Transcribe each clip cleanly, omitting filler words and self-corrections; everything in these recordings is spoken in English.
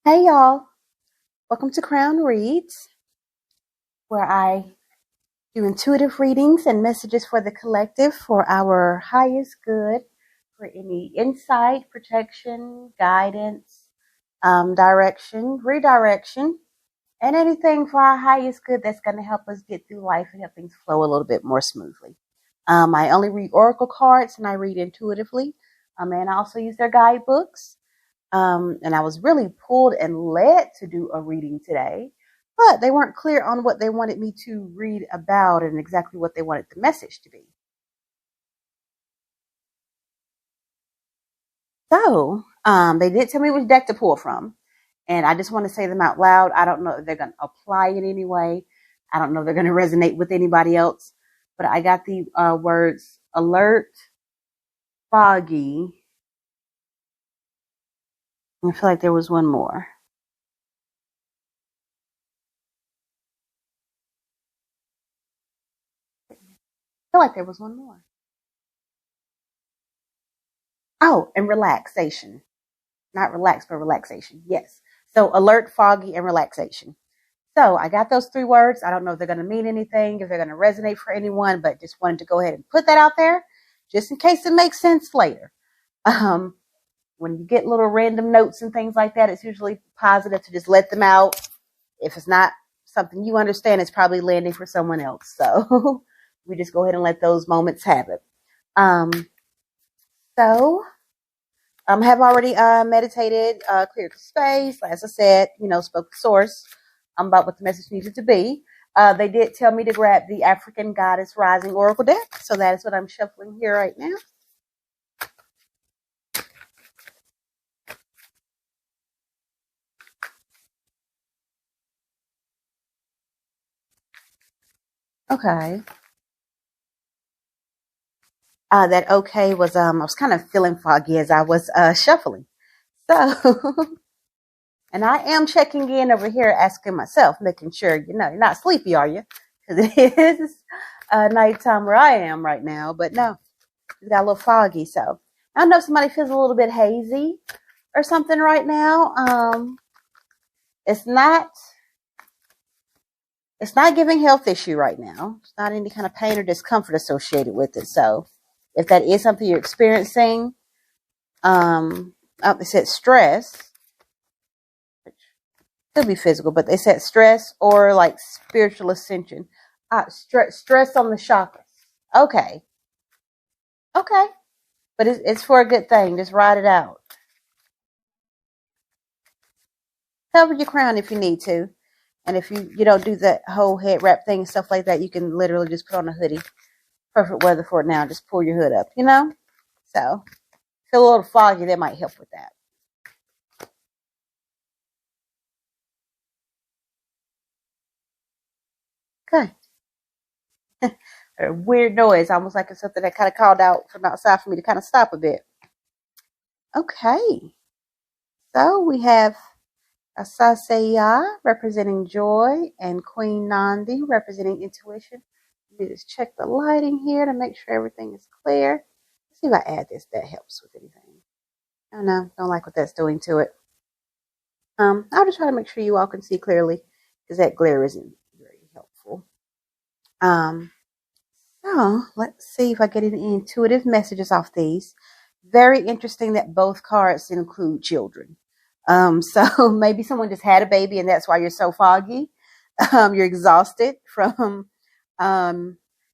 Hey y'all, welcome to Crown Reads, where I do intuitive readings and messages for the collective for our highest good, for any insight, protection, guidance, direction, redirection, and anything for our highest good that's going to help us get through life and help things flow a little bit more smoothly. I only read oracle cards and I read intuitively, and I also use their guidebooks. And I was really pulled and led to do a reading today, but they weren't clear on what they wanted me to read about and exactly what they wanted the message to be. So they did tell me which deck to pull from, and I just want to say them out loud. I don't know if they're going to apply in any way. I don't know if they're going to resonate with anybody else, but I got the words alert, foggy. I feel like there was one more. I feel like there was one more. Oh, and relaxation. Not relax, but relaxation. Yes. So alert, foggy, and relaxation. So I got those three words. I don't know if they're going to mean anything, if they're going to resonate for anyone, but just wanted to go ahead and put that out there just in case it makes sense later. Um, when you get little random notes and things like that, it's usually positive to just let them out. If it's not something you understand, it's probably landing for someone else. So we just go ahead and let those moments happen. Um, so have already meditated, cleared the space. As I said, spoke the source about what the message needed to be. They did tell me to grab the African Goddess Rising Oracle deck, so that is what I'm shuffling here right now. Okay. That okay was I was kind of feeling foggy as I was shuffling. So and I am checking in over here, asking myself, making sure, you're not sleepy, are you? Because it is nighttime where I am right now. But no, it's got a little foggy. So I don't know if somebody feels a little bit hazy or something right now. It's not giving health issue right now. It's not any kind of pain or discomfort associated with it. So if that is something you're experiencing, they said stress, which could be physical, but they said stress or like spiritual ascension. Stress on the chakras. Okay. Okay. But it's for a good thing. Just ride it out. Cover your crown if you need to. And if you don't do that whole head wrap thing and stuff like that, you can literally just put on a hoodie. Perfect weather for it now. Just pull your hood up, So, feel a little foggy. That might help with that. Okay. A weird noise, almost like it's something that kind of called out from outside for me to kind of stop a bit. Okay. So, we have Asaseya representing joy and Queen Nandi representing intuition. Let me just check the lighting here to make sure everything is clear. Let's see if I add this. That helps with anything. Oh no, don't like what that's doing to it. I'll just try to make sure you all can see clearly because that glare isn't very helpful. So let's see if I get any intuitive messages off these. Very interesting that both cards include children. So maybe someone just had a baby and that's why you're so foggy. You're exhausted from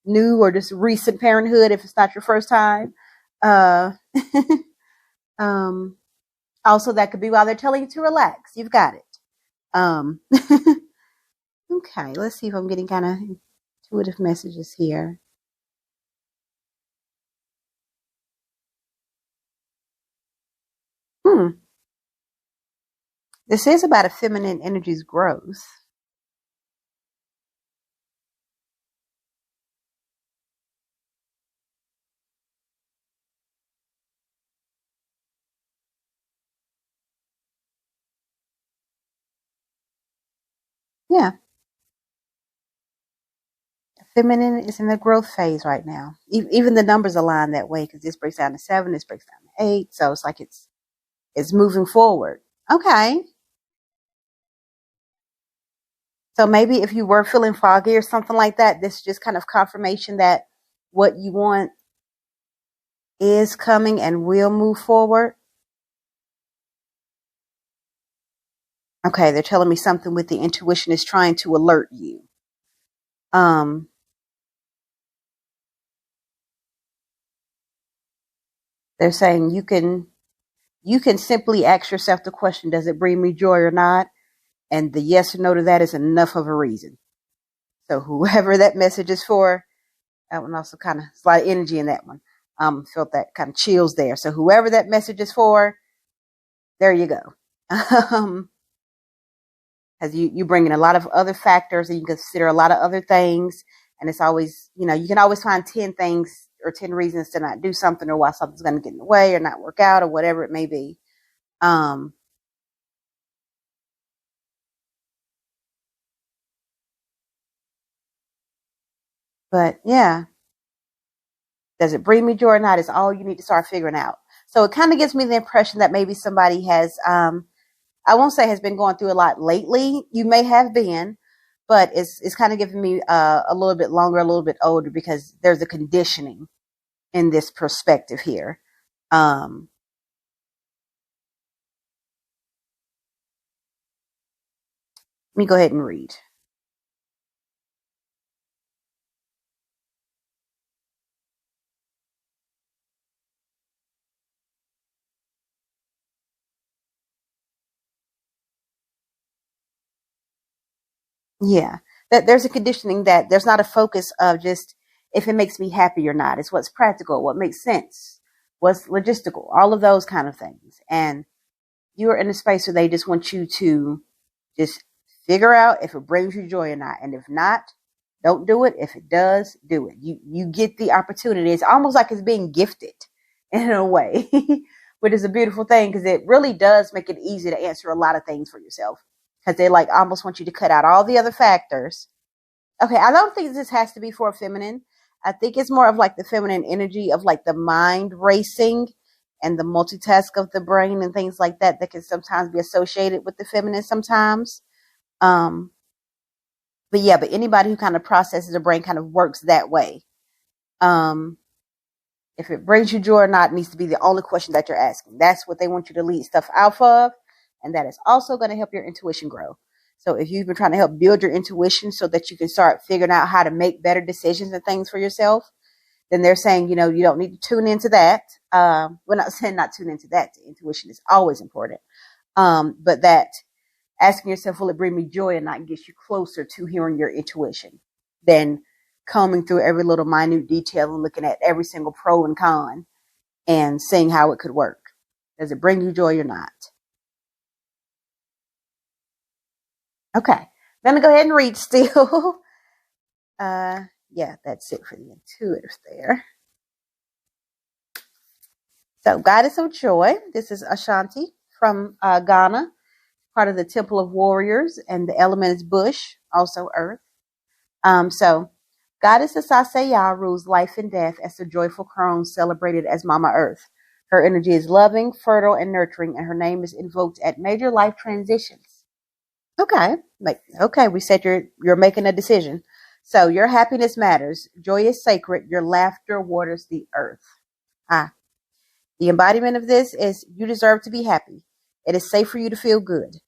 new or just recent parenthood if it's not your first time. Uh, also, that could be while they're telling you to relax. You've got it. Okay, let's see if I'm getting kind of intuitive messages here. This is about a feminine energy's growth. Yeah. Feminine is in the growth phase right now. Even the numbers align that way because this breaks down to 7, this breaks down to 8. So it's like it's moving forward. Okay. So maybe if you were feeling foggy or something like that, this is just kind of confirmation that what you want is coming and will move forward. Okay, they're telling me something with the intuition is trying to alert you. They're saying you can simply ask yourself the question, does it bring me joy or not? And the yes or no to that is enough of a reason. So whoever that message is for, that one also kind of, it's a lot of energy in that one. Felt that kind of chills there. So whoever that message is for, there you go. Because you bring in a lot of other factors and you consider a lot of other things. And it's always, you can always find 10 things or 10 reasons to not do something or why something's going to get in the way or not work out or whatever it may be. But yeah, does it bring me joy or not is all you need to start figuring out. So it kind of gives me the impression that maybe somebody has, I won't say has been going through a lot lately. You may have been, but it's kind of giving me a little bit longer, a little bit older, because there's a conditioning in this perspective here. Let me go ahead and read. Yeah, that there's a conditioning that there's not a focus of just if it makes me happy or not. It's what's practical, what makes sense, what's logistical, all of those kind of things. And you're in a space where they just want you to just figure out if it brings you joy or not. And if not, don't do it. If it does, do it. You get the opportunity. It's almost like it's being gifted in a way, which is a beautiful thing because it really does make it easy to answer a lot of things for yourself. Because they like almost want you to cut out all the other factors. Okay, I don't think this has to be for a feminine. I think it's more of like the feminine energy of like the mind racing and the multitask of the brain and things like that can sometimes be associated with the feminine sometimes. Um, but anybody who kind of processes the brain kind of works that way. Um, if it brings you joy or not needs to be the only question that you're asking. That's what they want you to lead stuff out of. And that is also going to help your intuition grow. So if you've been trying to help build your intuition so that you can start figuring out how to make better decisions and things for yourself, then they're saying, you don't need to tune into that. We're not saying not tune into that. Intuition is always important. But that asking yourself, will it bring me joy or not, gets you closer to hearing your intuition than combing through every little minute detail and looking at every single pro and con and seeing how it could work. Does it bring you joy or not? Okay. Let me go ahead and read still. Yeah, that's it for the intuitive there. So, Goddess of Joy. This is Ashanti from Ghana, part of the Temple of Warriors, and the element is Bush, also Earth. So, Goddess Asasaya rules life and death as the joyful crone celebrated as Mama Earth. Her energy is loving, fertile, and nurturing, and her name is invoked at major life transitions. Okay, okay, we said you're making a decision. So your happiness matters. Joy is sacred. Your laughter waters the earth. The embodiment of this is you deserve to be happy. It is safe for you to feel good.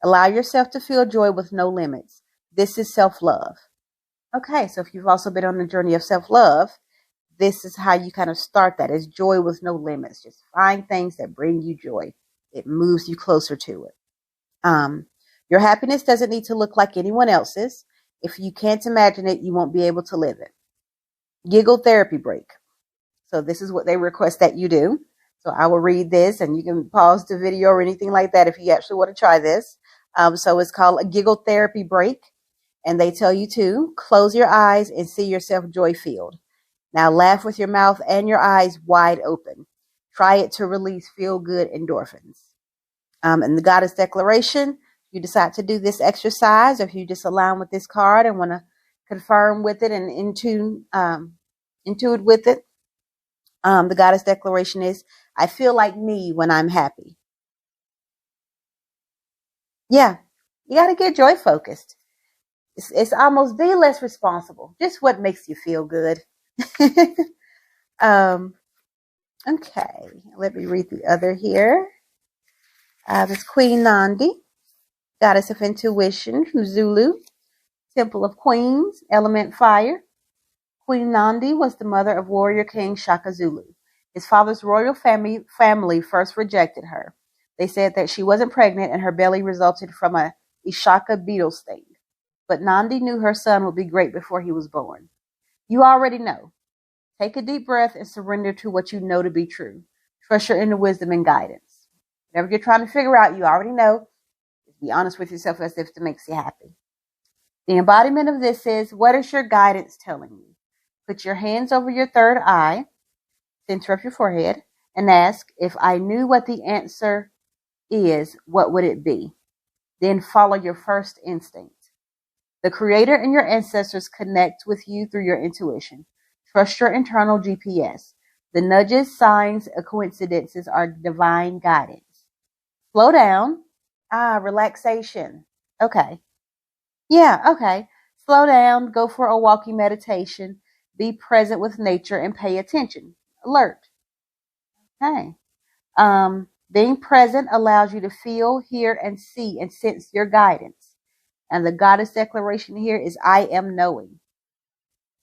Allow yourself to feel joy with no limits. This is self-love. Okay, so if you've also been on the journey of self-love, this is how you kind of start that, is joy with no limits. Just find things that bring you joy. It moves you closer to it. Your happiness doesn't need to look like anyone else's. If you can't imagine it, you won't be able to live it. Giggle therapy break. So this is what they request that you do. So I will read this and you can pause the video or anything like that if you actually want to try this. So it's called a giggle therapy break. And they tell you to close your eyes and see yourself joy-filled. Now laugh with your mouth and your eyes wide open. Try it to release feel-good endorphins. And the Goddess Declaration, you decide to do this exercise, or if you just align with this card and want to confirm with it and intuit with it, the Goddess Declaration is, I feel like me when I'm happy. Yeah, you got to get joy focused. It's almost be less responsible. Just what makes you feel good. um, okay, let me read the other here. This Queen Nandi, goddess of intuition from Zulu, Temple of Queens, element fire. Queen Nandi was the mother of warrior king Shaka Zulu. His father's royal family first rejected her. They said that she wasn't pregnant and her belly resulted from a Ishaka beetle sting. But Nandi knew her son would be great before he was born. You already know. Take a deep breath and surrender to what you know to be true. Trust your inner wisdom and guidance. Whatever you're trying to figure out, you already know. Be honest with yourself as if it makes you happy. The embodiment of this is, what is your guidance telling you? Put your hands over your third eye, center of your forehead, and ask, if I knew what the answer is, what would it be? Then follow your first instinct. The Creator and your ancestors connect with you through your intuition. Trust your internal GPS. The nudges, signs, and coincidences are divine guidance. Slow down. Relaxation. Okay. Yeah, okay. Slow down, go for a walking meditation, be present with nature, and pay attention. Alert. Okay. Being present allows you to feel, hear, and see and sense your guidance. And the goddess declaration here is, I am knowing.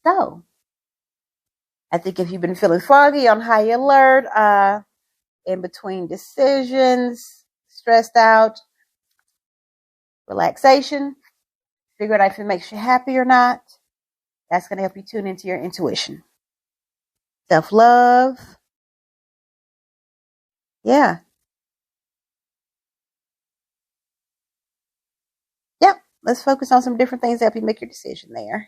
So, I think if you've been feeling foggy, on high alert, in between decisions, stressed out, relaxation, figure out if it makes you happy or not. That's going to help you tune into your intuition. Self-love. Yeah. Yep. Let's focus on some different things that help you make your decision there.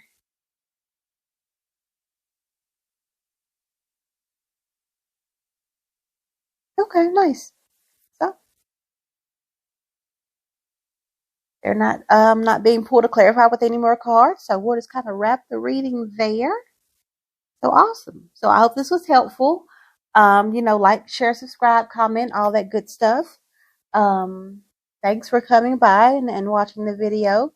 Okay, nice. So they're not being pulled to clarify with any more cards. So we'll just kind of wrap the reading there. So awesome. So I hope this was helpful. Like, share, subscribe, comment, all that good stuff. Thanks for coming by and watching the video.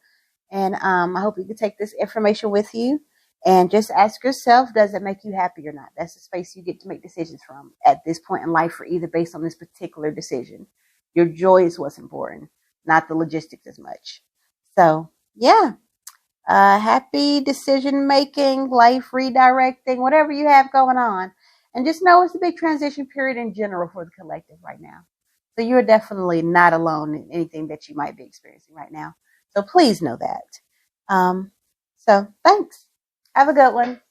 And I hope you can take this information with you and just ask yourself, does it make you happy or not? That's the space you get to make decisions from at this point in life, or either based on this particular decision. Your joy is what's important, not the logistics as much. So, yeah. Happy decision making, life redirecting, whatever you have going on. And just know it's a big transition period in general for the collective right now. So you're definitely not alone in anything that you might be experiencing right now. So please know that. So thanks. Have a good one.